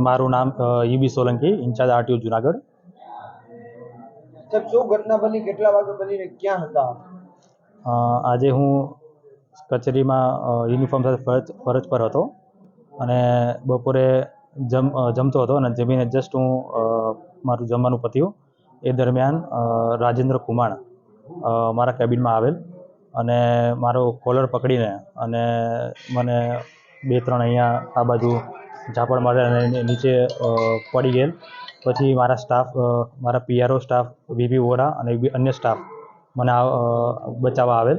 મારું નામ EB Solanki, in charge RTO Junagadh. સાહેબ, શું ઘટના બની, કેટલા વાગે બની ને ક્યાં હતા? આજે હું કચેરીમાં યુનિફોર્મ સાથે ફરજ પર હતો અને બપોરે જમતો હતો અને જમીને જસ્ટ હું મારું જમવાનું પત્યું એ દરમિયાન રાજેન્દ્ર કુમાણ મારા કેબિનમાં આવેલ અને મારો કોલર પકડીને અને મને 2-3 અહીંયા આ બાજુ ઝાપડ મારે અને નીચે પડી ગયેલ. પછી મારા સ્ટાફ, મારા પીઆરઓ સ્ટાફ, વીપી વોરા અને અન્ય સ્ટાફ મને બચાવવા આવેલ.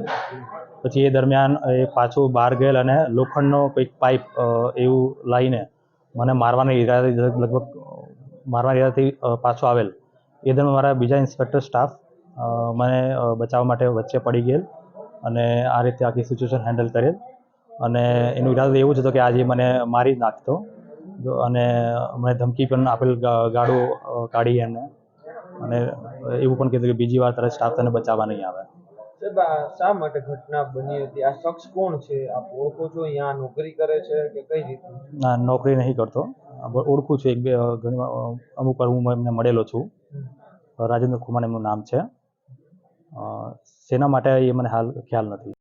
પછી એ દરમિયાન એ પાછું બહાર ગયેલ અને લોખંડનો કંઈક પાઇપ એવું લાવીને મને મારવાના ઈરાદાથી પાછો આવેલ. એ દરમિયાન મારા બીજા ઇન્સ્પેક્ટર સ્ટાફ મને બચાવવા માટે વચ્ચે પડી ગયેલ અને આ રીતે આખી સિચ્યુએશન હેન્ડલ કરેલ. અને એનો ઈરાદો એવું જ હતો કે આજે મને મારી જ નાખતો અને મને ધમકી પણ આપેલ ગાળો કાઢી એમને, અને એવું પણ કીધું કે બીજી વાર તારા સ્ટાફ તને બચાવવા નહીં આવે. સાહેબ, શા માટે ઘટના બની હતી? આ શખ્સ કોણ છે? આપ ઓળખો છો? અહીંયા નોકરી કરે છે કે કઈ રીતે? ના, નોકરી નહીં કરતો, ઓળખું છું. ઘણી અમુક વાર હું એમને મળેલો છું. રાજેન્દ્ર કુમાર એમનું નામ છે. શેના માટે એ મને હાલ ખ્યાલ નથી.